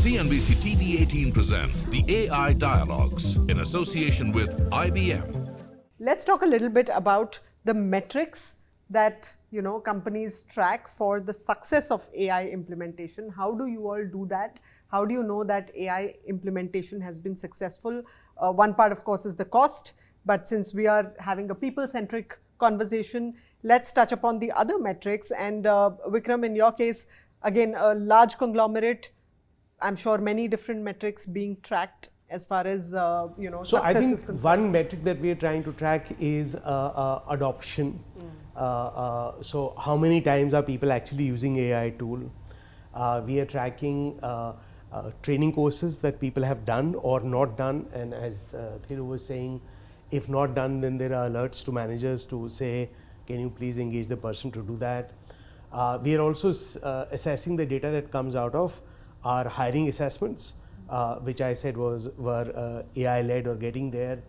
CNBC-TV18 presents the AI Dialogues in association with IBM. Let's talk a little bit about the metrics that companies track for the success of AI implementation. How do you all do that? How do you know that AI implementation has been successful? One part, of course, is the cost. But since we are having a people-centric conversation, let's touch upon the other metrics. And Vikram, in your case, again, a large conglomerate, I'm sure many different metrics being tracked as far as So success I think is concerned. one metric that we are trying to track is adoption. So how many times are people actually using AI tool? We are tracking training courses that people have done or not done, and as Thiru was saying, if not done, then there are alerts to managers to say, can you please engage the person to do that? We are also assessing the data that comes out of our hiring assessments, which I said were AI led or getting there,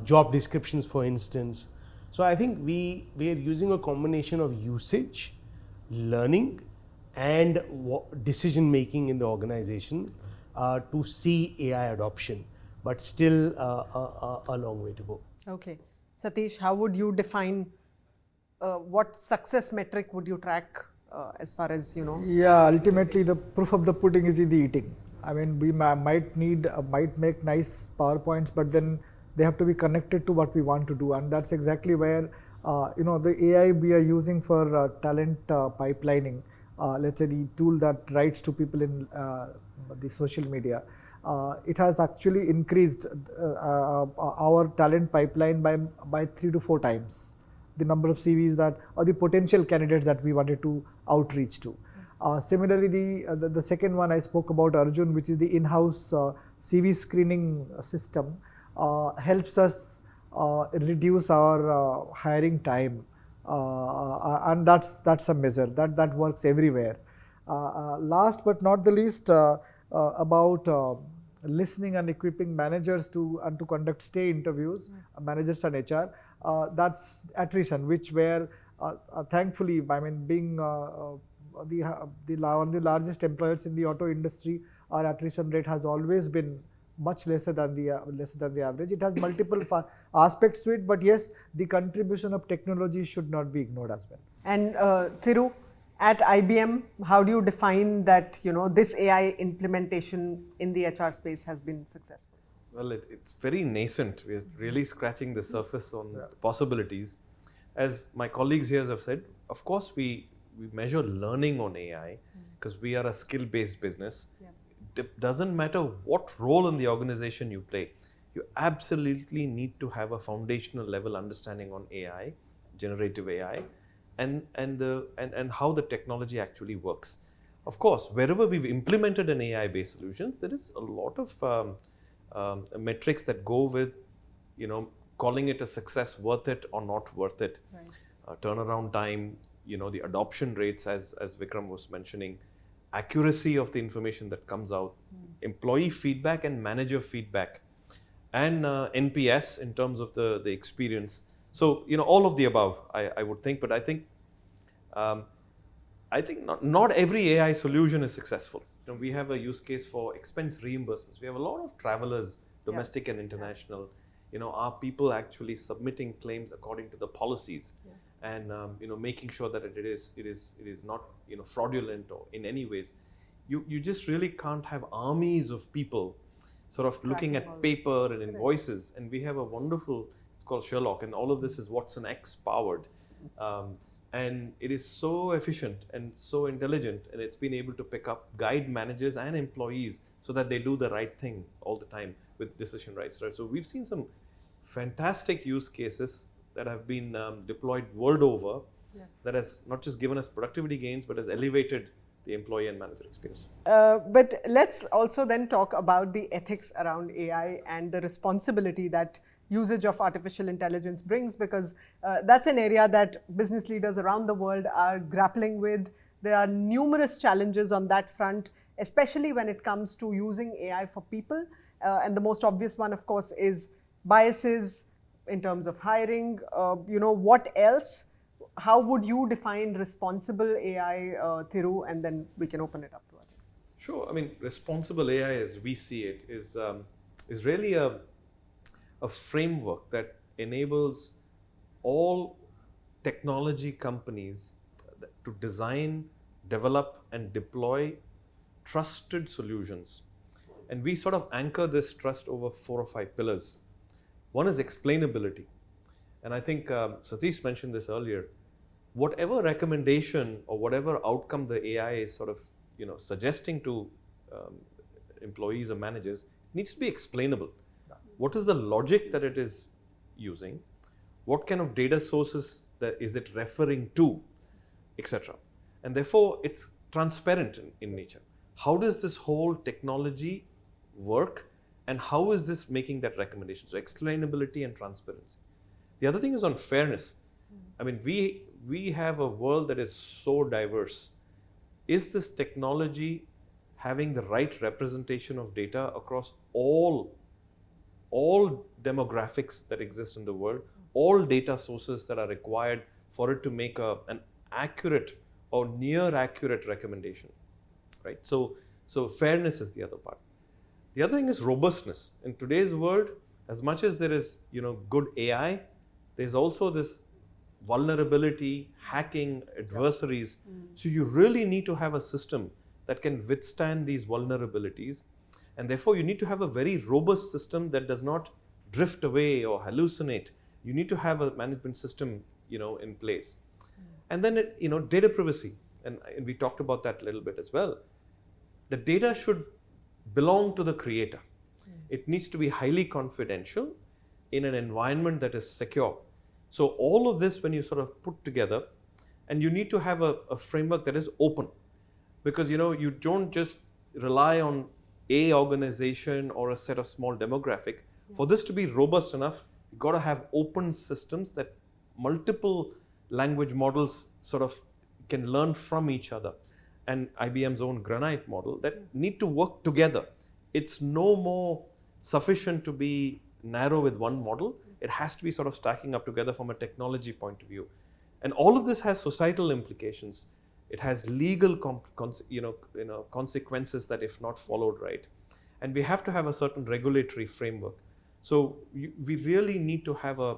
job descriptions, for instance. So I think we are using a combination of usage, learning, and decision making in the organization to see AI adoption, but still a long way to go. Okay. Satish, how would you define what success metric would you track as far as, Yeah, ultimately the proof of the pudding is in the eating. I mean, we might make nice PowerPoints, but then they have to be connected to what we want to do. And that's exactly where, the AI we are using for talent pipelining, let's say the tool that writes to people in the social media, it has actually increased our talent pipeline by 3 to 4 times the number of CVs that, or the potential candidates that we wanted to outreach to. Similarly, the second one I spoke about, Arjun, which is the in-house CV screening system, helps us reduce our hiring time, and that's a measure that works everywhere. Last but not the least, about listening and equipping managers to conduct stay interviews, managers and HR. That's attrition, where thankfully, I mean, being one of the largest employers in the auto industry, our attrition rate has always been much lesser than the average. It has multiple aspects to it, but yes, the contribution of technology should not be ignored as well. And Thiru, at IBM, how do you define that this AI implementation in the HR space has been successful? Well, it's very nascent. We're really scratching the surface on the possibilities. As my colleagues here have said, of course we measure learning on AI because we are a skill-based business. It doesn't matter what role in the organization you play. You absolutely need to have a foundational level understanding on AI, generative AI, and how the technology actually works. Of course, wherever we've implemented an AI-based solutions, there is a lot of metrics that go with, calling it a success, worth it or not worth it. Right. Turnaround time, the adoption rates, as Vikram was mentioning, accuracy of the information that comes out, employee feedback and manager feedback, and NPS in terms of the experience. So, all of the above, I would think, but I think not every AI solution is successful. We have a use case for expense reimbursements. We have a lot of travelers, domestic and international. Are people actually submitting claims according to the policies, and making sure that it is not fraudulent or in any ways. You just really can't have armies of people sort of looking at paper and invoices. And we have a wonderful, it's called Sherlock, and all of this is WatsonX powered. And it is so efficient and so intelligent, and it's been able to pick up, guide managers and employees so that they do the right thing all the time with decision rights. Right? So we've seen some fantastic use cases that have been deployed world over, that has not just given us productivity gains, but has elevated the employee and manager experience. But let's also then talk about the ethics around AI and the responsibility that usage of artificial intelligence brings, because that's an area that business leaders around the world are grappling with. There are numerous challenges on that front, especially when it comes to using AI for people. And the most obvious one, of course, is biases in terms of hiring. What else? How would you define responsible AI, Thiru? And then we can open it up to others. Sure. I mean, responsible AI, as we see it, is really a framework that enables all technology companies to design, develop, and deploy trusted solutions. And we sort of anchor this trust over 4 or 5 pillars. One is explainability. And I think Satish mentioned this earlier. Whatever recommendation or whatever outcome the AI is sort of suggesting to employees or managers needs to be explainable. What is the logic that it is using? What kind of data sources that is it referring to, etc. And therefore, it's transparent in nature. How does this whole technology work, and how is this making that recommendation? So explainability and transparency. The other thing is on fairness. I mean, we have a world that is so diverse. Is this technology having the right representation of data across all demographics that exist in the world, all data sources that are required for it to make an accurate or near accurate recommendation, right? So fairness is the other part. The other thing is robustness. In today's world, as much as there is good AI, there's also this vulnerability, hacking, adversaries. So you really need to have a system that can withstand these vulnerabilities, and therefore you need to have a very robust system that does not drift away or hallucinate. You need to have a management system in place. And then data privacy, and we talked about that a little bit as well. The data should belong to the creator. It needs to be highly confidential in an environment that is secure. So all of this, when you sort of put together, and you need to have a framework that is open, because you don't just rely on a organization or a set of small demographic. For this to be robust enough, you've got to have open systems that multiple language models sort of can learn from each other, and IBM's own Granite model that need to work together. It's no more sufficient to be narrow with one model. It has to be sort of stacking up together from a technology point of view. And all of this has societal implications. It has legal consequences that if not followed right. And we have to have a certain regulatory framework. So we really need to have a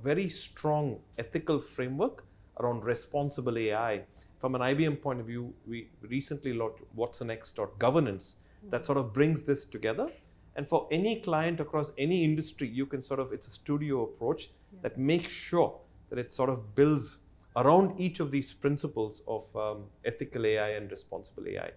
very strong ethical framework around responsible AI. From an IBM point of view, we recently launched WatsonX.governance that sort of brings this together. And for any client across any industry, you can it's a studio approach that makes sure that it sort of builds around each of these principles of ethical AI and responsible AI.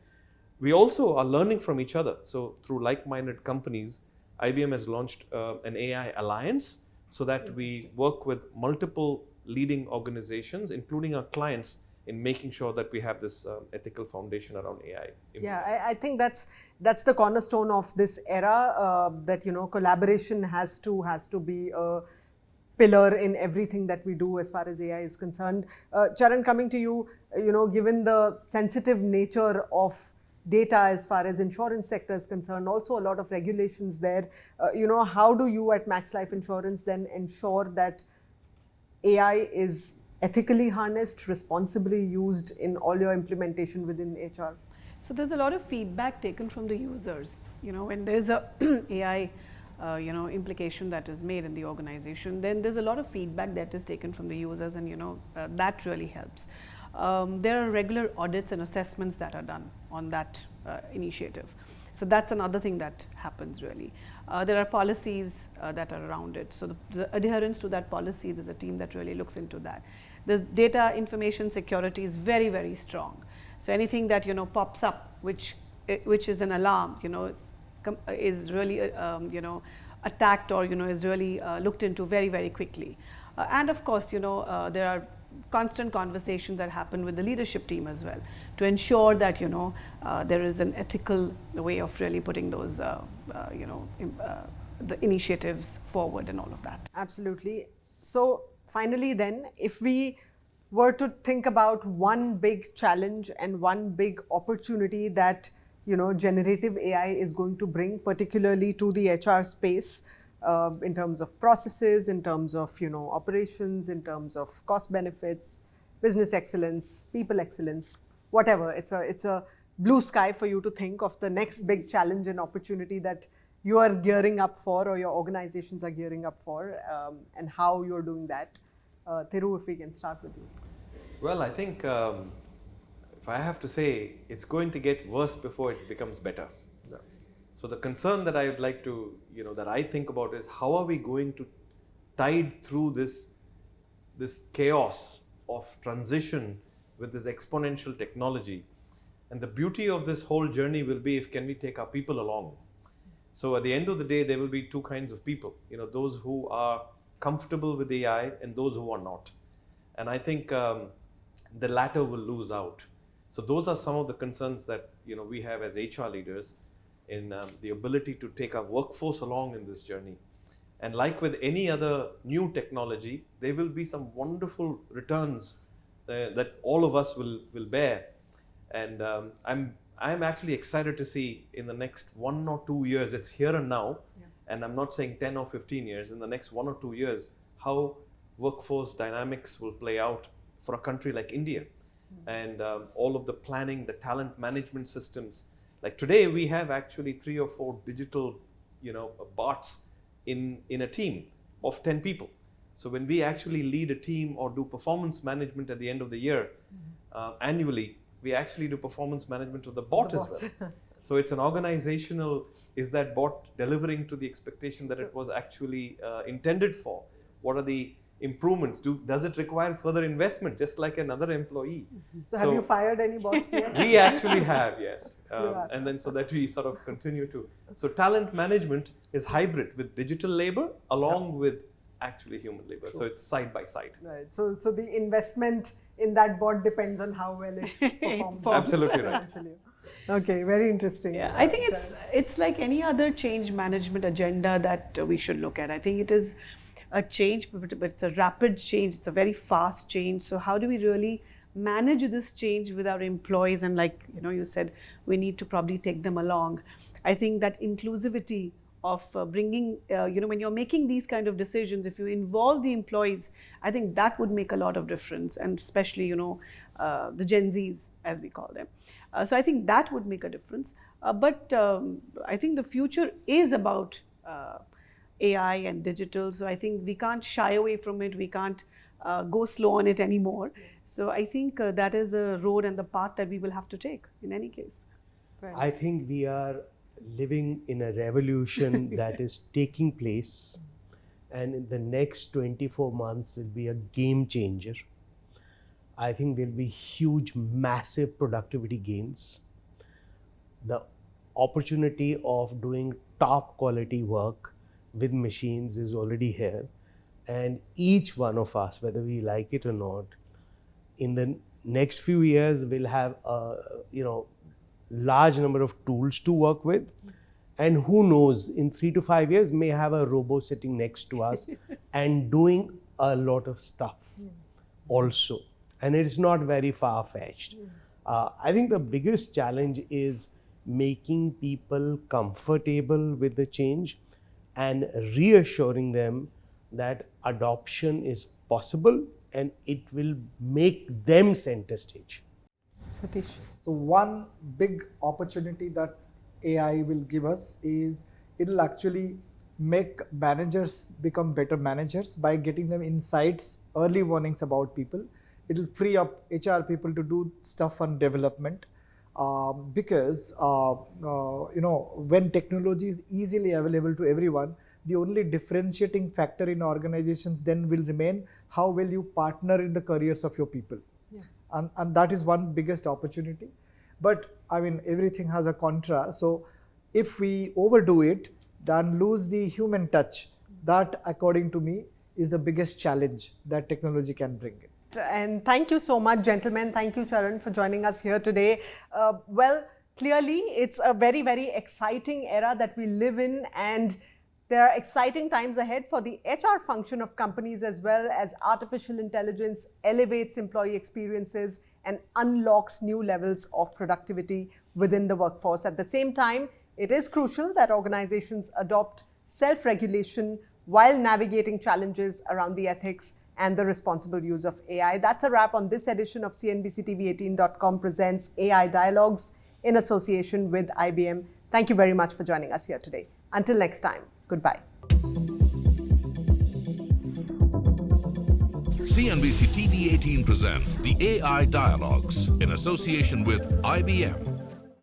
We also are learning from each other. So through like-minded companies, IBM has launched an AI alliance so that we work with multiple leading organizations, including our clients, in making sure that we have this ethical foundation around AI. Yeah, I think that's the cornerstone of this era, that collaboration has to be a pillar in everything that we do as far as AI is concerned. Charan, coming to you, given the sensitive nature of data as far as insurance sector is concerned, also a lot of regulations there. How do you at Max Life Insurance then ensure that AI is ethically harnessed, responsibly used in all your implementation within HR? So there's a lot of feedback taken from the users. When there's a AI implication that is made in the organization, then there's a lot of feedback that is taken from the users, and that really helps. There are regular audits and assessments that are done on that initiative. So that's another thing that happens really. There are policies that are around it. So the adherence to that policy, there's a team that really looks into that. The data information security is very, very strong. So anything that pops up, which is an alarm, is really attacked or is really looked into very, very quickly. And of course, there are constant conversations that happen with the leadership team as well to ensure that there is an ethical way of really putting those the initiatives forward and all of that. Absolutely. So finally then, if we were to think about one big challenge and one big opportunity that generative AI is going to bring, particularly to the HR space, in terms of processes, in terms of operations, in terms of cost benefits, business excellence, people excellence, whatever. It's a blue sky for you to think of the next big challenge and opportunity that you are gearing up for, or your organizations are gearing up for, and how you're doing that. Thiru, if we can start with you. Well, I think if I have to say, it's going to get worse before it becomes better. Yeah. So the concern that I would like to, that I think about is how are we going to tide through this chaos of transition with this exponential technology. And the beauty of this whole journey will be if can we take our people along. So at the end of the day, there will be two kinds of people, those who are comfortable with AI and those who are not. And I think the latter will lose out. So those are some of the concerns that we have as HR leaders in the ability to take our workforce along in this journey. And like with any other new technology, there will be some wonderful returns that all of us will bear. And I'm actually excited to see in the next 1 or 2 years, it's here and now, and I'm not saying 10 or 15 years, in the next 1 or 2 years, how workforce dynamics will play out for a country like India. And all of the planning, the talent management systems. Like today, we have actually 3 or 4 digital, bots in a team of 10 people. So when we actually lead a team or do performance management at the end of the year, annually, we actually do performance management of the bot as well. So it's an organizational, is that bot delivering to the expectation that it was actually intended for? What are the improvements? Does it require further investment, just like another employee? So have you fired any bots yet? We actually have, yes. And then so that we sort of continue to. So talent management is hybrid with digital labor along with actually human labor. So it's side by side. Right. So the investment in that bot depends on how well it performs. Absolutely right. Okay, very interesting. Yeah, I think it's like any other change management agenda that we should look at. I think it is a change, but it's a rapid change. It's a very fast change. So how do we really manage this change with our employees? And like you said, we need to probably take them along. I think that inclusivity of bringing, when you're making these kind of decisions, if you involve the employees, I think that would make a lot of difference, and especially, the Gen Zs, as we call them. So I think that would make a difference. But I think the future is about AI and digital. So I think we can't shy away from it. We can't go slow on it anymore. So I think that is the road and the path that we will have to take in any case. I think we are living in a revolution that is taking place, and in the next 24 months will be a game changer. I think there'll be huge, massive productivity gains. The opportunity of doing top quality work with machines is already here, and each one of us, whether we like it or not, in the next few years will have a large number of tools to work with, and who knows, in 3 to 5 years may have a robot sitting next to us and doing a lot of stuff also, and it's not very far-fetched. I think the biggest challenge is making people comfortable with the change and reassuring them that adoption is possible and it will make them center stage. Satish. So one big opportunity that AI will give us is it will actually make managers become better managers by getting them insights, early warnings about people. It will free up HR people to do stuff on development because when technology is easily available to everyone, the only differentiating factor in organizations then will remain how well you partner in the careers of your people. And that is one biggest opportunity. But I mean, everything has a contra. So if we overdo it, then lose the human touch. That, according to me, is the biggest challenge that technology can bring in. And thank you so much, gentlemen. Thank you, Charan, for joining us here today. Well, clearly, it's a very, very exciting era that we live in, and there are exciting times ahead for the HR function of companies, as well as artificial intelligence elevates employee experiences and unlocks new levels of productivity within the workforce. At the same time, it is crucial that organizations adopt self-regulation while navigating challenges around the ethics and the responsible use of AI. That's a wrap on this edition of CNBC-TV18.com presents AI Dialogues. in association with IBM. Thank you very much for joining us here today. Until next time, goodbye. CNBC-TV18 presents the AI Dialogues in association with IBM.